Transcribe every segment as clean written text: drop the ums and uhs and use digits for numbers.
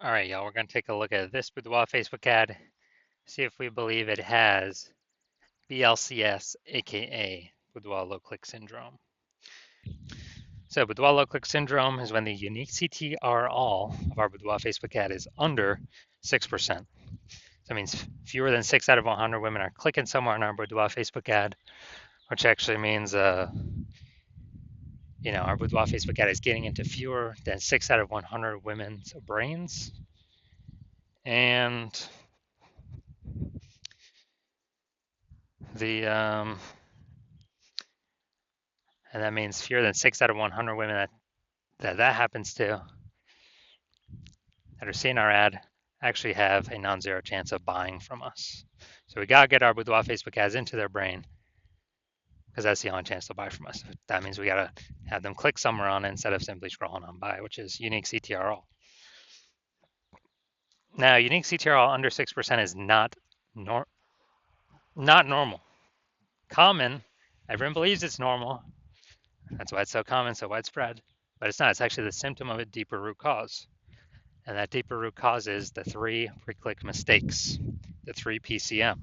All right, y'all, we're going to take a look at this Boudoir Facebook ad, see if we believe it has BLCS, aka Boudoir low click syndrome. So, Boudoir low click syndrome is when the unique CTR all of our Boudoir Facebook ad is under 6%. So that means fewer than 6 out of 100 women are clicking somewhere on our Boudoir Facebook ad, which actually means, our Boudoir Facebook ad is getting into fewer than 6 out of 100 women's brains. And the and that means fewer than 6 out of 100 women that happens to that are seeing our ad actually have a non-zero chance of buying from us. So we gotta get our Boudoir Facebook ads into their brain because that's the only chance they'll buy from us. That means we gotta have them click somewhere on it instead of simply scrolling on by, which is unique CTRL. Now, unique CTRL under 6% is not normal. Common, everyone believes it's normal. That's why it's so common, so widespread. But it's not. It's actually the symptom of a deeper root cause. And that deeper root cause is the 3 pre-click mistakes, the 3 PCM.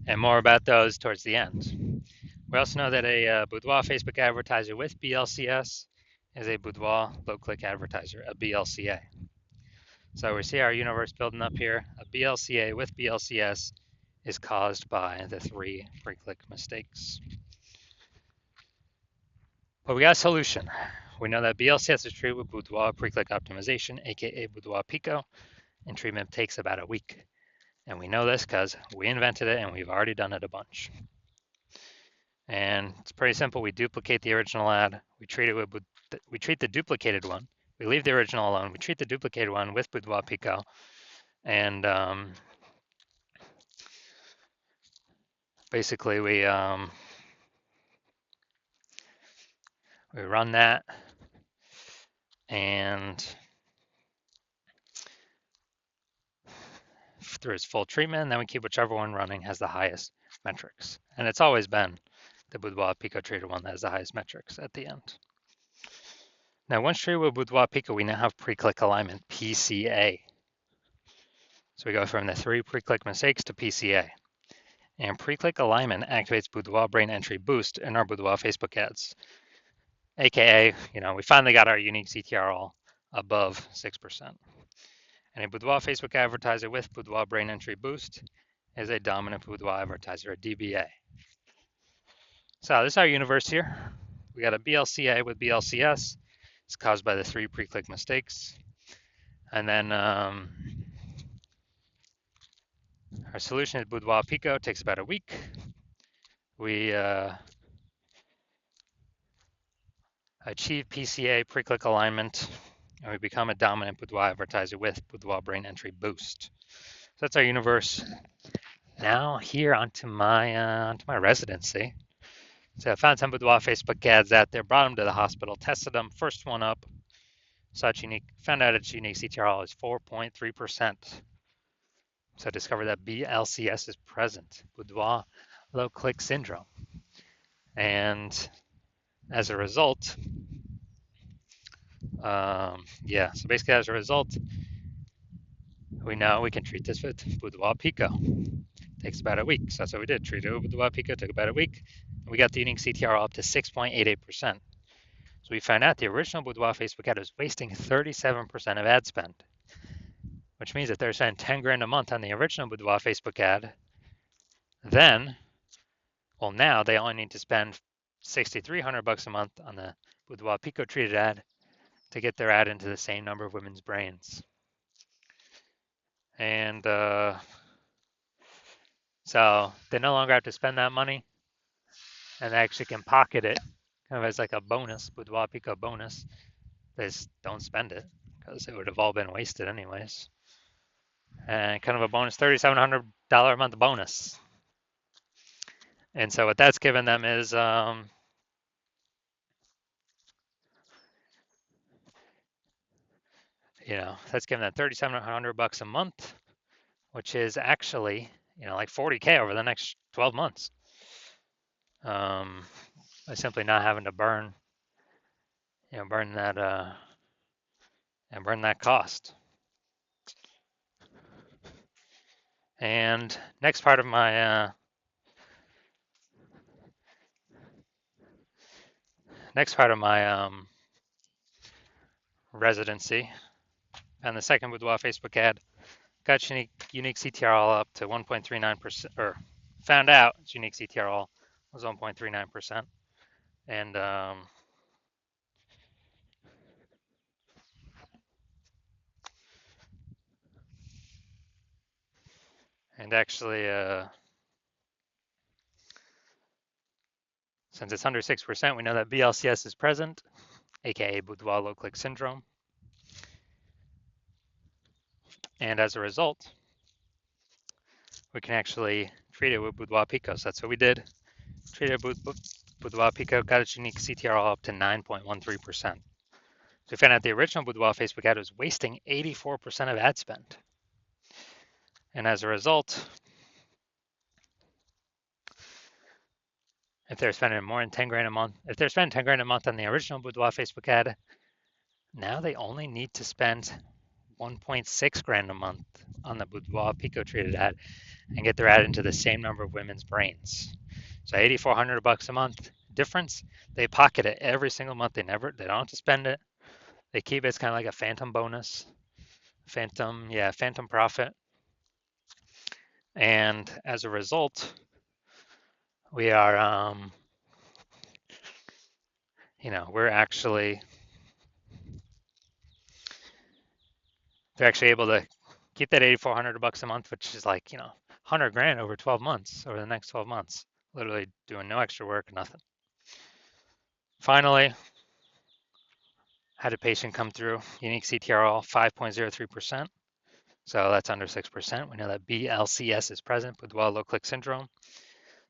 And more about those towards the end. We also know that a Boudoir Facebook advertiser with BLCS is a Boudoir low-click advertiser, a BLCA. So we see our universe building up here. A BLCA with BLCS is caused by the 3 pre-click mistakes. But we got a solution. We know that BLCS is treated with Boudoir pre-click optimization, aka Boudoir Pico, and treatment takes about a week. And we know this because we invented it and we've already done it a bunch. And it's pretty simple. We duplicate the original ad. We treat the duplicated one. We leave the original alone. We treat the duplicated one with Boudoir Pico, and basically we run that, and through its full treatment, and then we keep whichever one running has the highest metrics. And it's always been the Boudoir Pico treated one that has the highest metrics at the end. Now, once treated with Boudoir Pico, we now have pre-click alignment, PCA. So we go from the 3 pre-click mistakes to PCA. And pre-click alignment activates Boudoir brain entry boost in our Boudoir Facebook ads. AKA, we finally got our unique CTRL above 6%. And a Boudoir Facebook advertiser with Boudoir brain entry boost is a dominant Boudoir advertiser, a DBA. So this is our universe here. We got a BLCA with BLCS. It's caused by the 3 pre-click mistakes. And then our solution is Boudoir Pico. It takes about a week. We achieve PCA pre-click alignment, and we become a dominant Boudoir advertiser with Boudoir brain entry boost. So that's our universe. Now here onto my residency. So I found some Boudoir Facebook ads out there, brought them to the hospital, tested them. First one up, found out its unique CTRL is 4.3%. So I discovered that BLCS is present, Boudoir low click syndrome. And as a result, so basically as a result, we know we can treat this with Boudoir Pico. Takes about a week. So that's what we did. Treat it with Boudoir Pico, took about a week. And we got the unique CTRL up to 6.88%. So we found out the original Boudoir Facebook ad was wasting 37% of ad spend, which means that they're spending 10 grand a month on the original Boudoir Facebook ad. Now they only need to spend $6,300 a month on the Boudoir Pico treated ad to get their ad into the same number of women's brains. And so they no longer have to spend that money, and they actually can pocket it kind of as like a bonus, Boudoir Pico bonus. They just don't spend it because it would have all been wasted anyways. And kind of a bonus, $3,700 a month bonus. And so what that's given them is that's giving them $3,700 a month, which is actually like $40K over the next 12 months. By simply not having to burn that and burn that cost. And next part of my residency, and the second Boudoir Facebook ad, got unique CTRL up to 1.39%, or found out its unique CTRL was 1.39%, and actually, since it's under 6%, we know that BLCS is present, aka Boudoir low click syndrome, and as a result, we can actually treat it with Boudoir Pico. So that's what we did. Treated it with Boudoir Pico, got its unique CTRL up to 9.13%. So we found out the original Boudoir Facebook ad was wasting 84% of ad spend. And as a result, if they're spending more than 10 grand a month, if they're spending 10 grand a month on the original Boudoir Facebook ad, now they only need to spend 1.6 grand a month on the Boudoir Pico treated ad and get their ad into the same number of women's brains. So 8,400 bucks a month difference. They pocket it every single month. They don't have to spend it. They keep it. It's kind of like a phantom bonus, phantom profit. And as a result, we are, we're actually, they're actually able to keep that 8,400 bucks a month, which is like, 100 grand over 12 months, over the next 12 months, literally doing no extra work, nothing. Finally, had a patient come through, unique CTRL 5.03%. So that's under 6%. We know that BLCS is present, Boudoir low click syndrome.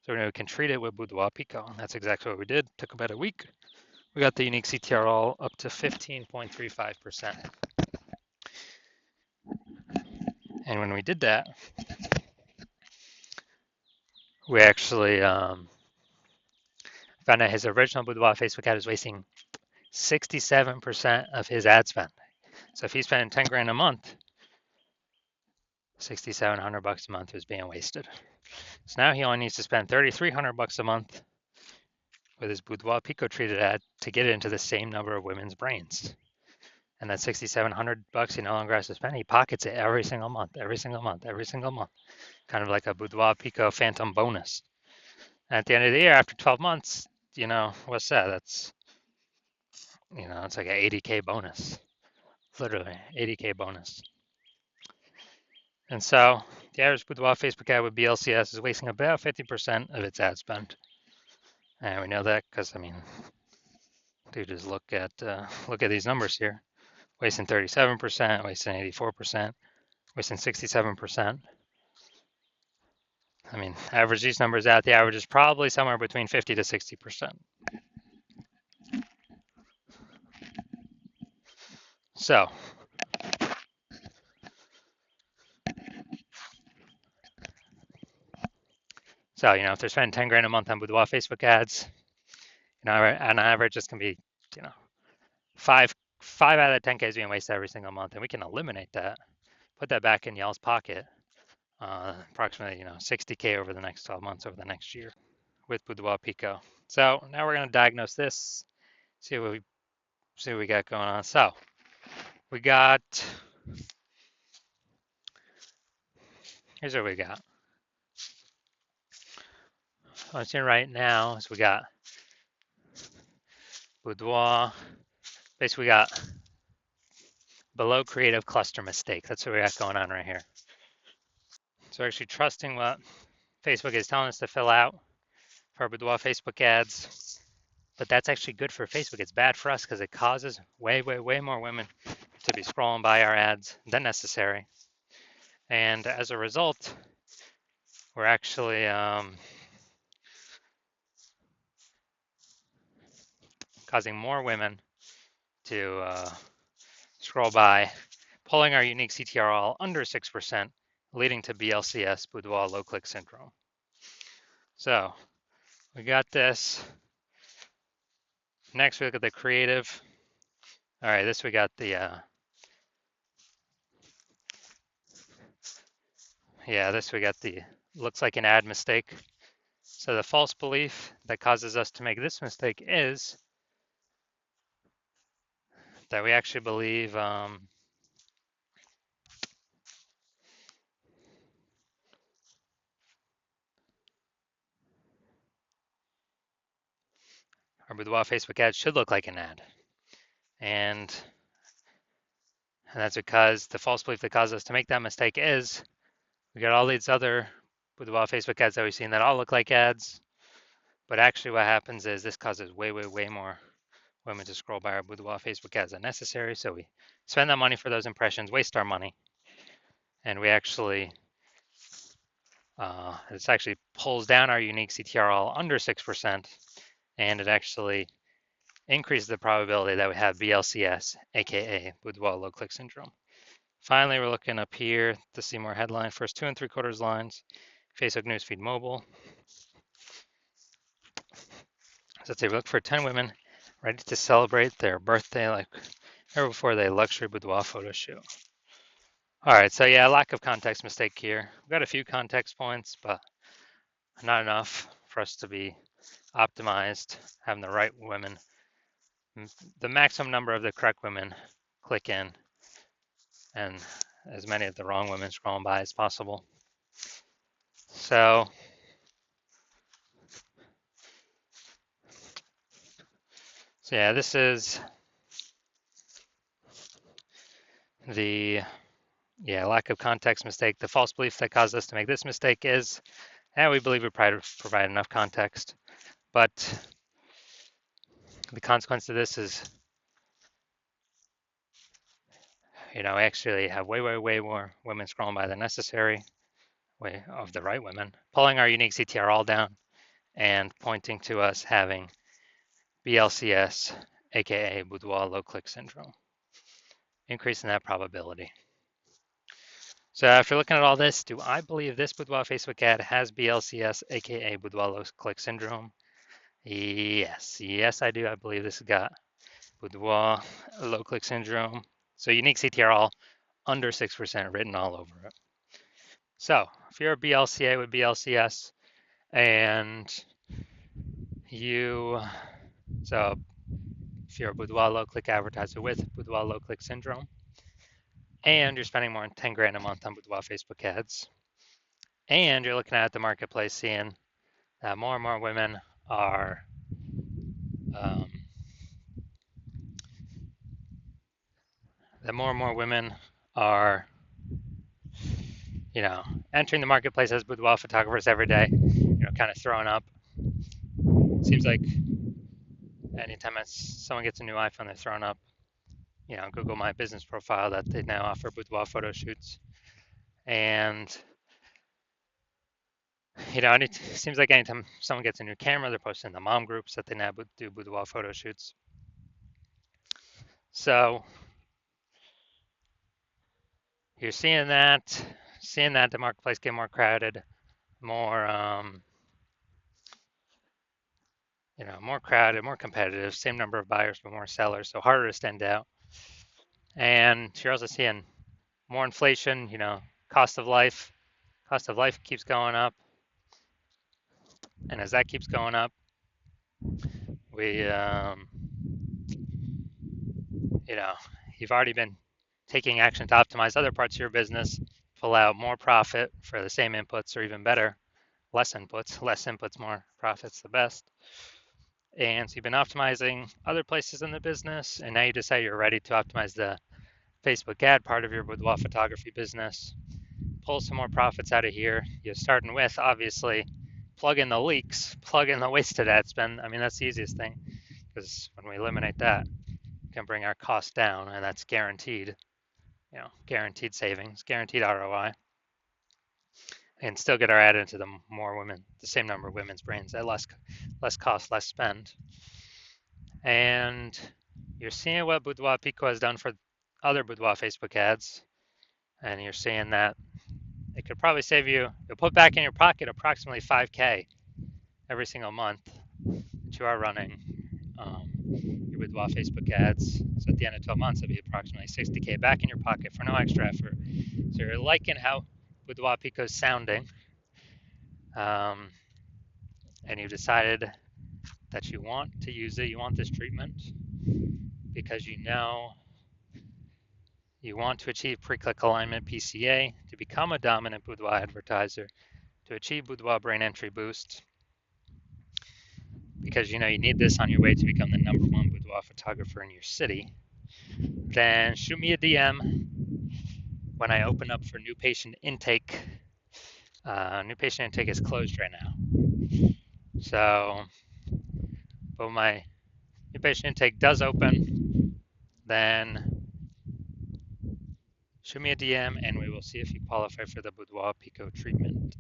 So we know we can treat it with Boudoir Pico. And that's exactly what we did. Took about a week. We got the unique CTRL up to 15.35%. And when we did that, we actually found out his original Boudoir Facebook ad was wasting 67% of his ad spend. So if he's spending 10 grand a month, 6,700 bucks a month is being wasted. So now he only needs to spend 3,300 bucks a month with his Boudoir Pico treated ad to get it into the same number of women's brains. And that 6,700 bucks he no longer has to spend. He pockets it every single month, every single month, every single month. Kind of like a Boudoir Pico phantom bonus. And at the end of the year, after 12 months, what's that? That's, it's like an 80K bonus. Literally, 80K bonus. And so the average Boudoir Facebook ad with BLCS is wasting about 50% of its ad spend. And we know that because, dude, just look at these numbers here. Wasting 37%, wasting 84%, wasting 67%. Average these numbers out, the average is probably somewhere between 50 to 60%. So, if they're spending 10 grand a month on Boudoir Facebook ads, on average, this can be, five out of 10K is being wasted every single month, and we can eliminate that, put that back in y'all's pocket, approximately, 60K over the next 12 months, over the next year with Boudoir Pico. So now we're going to diagnose this, see what we got going on. So we got, here's what we got. What I'm seeing right now is we got Boudoir. Basically, we got below creative cluster mistake. That's what we got going on right here. So we're actually trusting what Facebook is telling us to fill out for our Boudoir Facebook ads. But that's actually good for Facebook. It's bad for us because it causes way, way, way more women to be scrolling by our ads than necessary. And as a result, we're actually causing more women to scroll by, pulling our unique CTRL under 6%, leading to BLCS, Boudoir low click syndrome. So we got this. Next, we look at the creative. All right, this we got the yeah, this we got the looks like an ad mistake. So the false belief that causes us to make this mistake is that we actually believe our boudoir Facebook ad should look like an ad. And that's because the false belief that causes us to make that mistake is we got all these other boudoir Facebook ads that we've seen that all look like ads. But actually what happens is this causes way, way, way more women to scroll by our boudoir Facebook ads than necessary. So we spend that money for those impressions, waste our money, and we actually this actually pulls down our unique CTR all under 6%, and it actually increases the probability that we have BLCS, aka boudoir low click syndrome. Finally, we're looking up here to see more headline. First 2 3/4 lines, Facebook newsfeed mobile. So let's say we look for 10 women ready to celebrate their birthday like ever before they luxury boudoir photo shoot. All right, so yeah, lack of context mistake here. We've got a few context points, but not enough for us to be optimized, having the right women, the maximum number of the correct women click in, and as many of the wrong women scrolling by as possible. So yeah, this is the lack of context mistake. The false belief that caused us to make this mistake is, we believe we provide enough context, but the consequence of this is, we actually have way, way, way more women scrolling by than necessary, way of the right women, pulling our unique CTR all down and pointing to us having BLCS, aka boudoir low click syndrome, increasing that probability. So after looking at all this, do I believe this boudoir Facebook ad has BLCS, aka boudoir low click syndrome? Yes, I do. I believe this has got boudoir low click syndrome. So unique CTR all under 6% written all over it. So if you're a BLCA with BLCS and so if you're a boudoir low click advertiser with boudoir low click syndrome, and you're spending more than 10 grand a month on boudoir Facebook ads, and you're looking at the marketplace seeing that more and more women are entering the marketplace as boudoir photographers every day, kind of throwing up. Seems like anytime someone gets a new iPhone, they're throwing up, Google My Business profile that they now offer boudoir photo shoots. And, it seems like anytime someone gets a new camera, they're posting in the mom groups that they now do boudoir photo shoots. So you're seeing that the marketplace get more crowded, more more crowded, more competitive, same number of buyers but more sellers, so harder to stand out. And you're also seeing more inflation, cost of life keeps going up, and as that keeps going up, we you've already been taking action to optimize other parts of your business, pull out more profit for the same inputs, or even better, less inputs, more profits, the best. And so you've been optimizing other places in the business, and now you decide you're ready to optimize the Facebook ad part of your boudoir photography business. Pull some more profits out of here. You're starting with, obviously, plug in the leaks, plug in the wasted ad spend. I mean, that's the easiest thing, because when we eliminate that, we can bring our costs down, and that's guaranteed, guaranteed savings, guaranteed ROI, and still get our ad into the same number of women's brains at less cost, less spend. And you're seeing what Boudoir Pico has done for other Boudoir Facebook ads, and you're seeing that it could probably save you'll put back in your pocket approximately 5K every single month that you are running your Boudoir Facebook ads. So at the end of 12 months, it'll be approximately 60K back in your pocket for no extra effort. So you're liking how Boudoir Pico sounding, um, and you've decided that you want to use it, you want this treatment because you know you want to achieve pre-click alignment PCA, to become a dominant boudoir advertiser, to achieve boudoir brain entry boost, because you know you need this on your way to become the #1 boudoir photographer in your city, then shoot me a DM when I open up for new patient intake. New patient intake is closed right now. So, but my new patient intake does open, then shoot me a DM and we will see if you qualify for the Boudoir Pico treatment.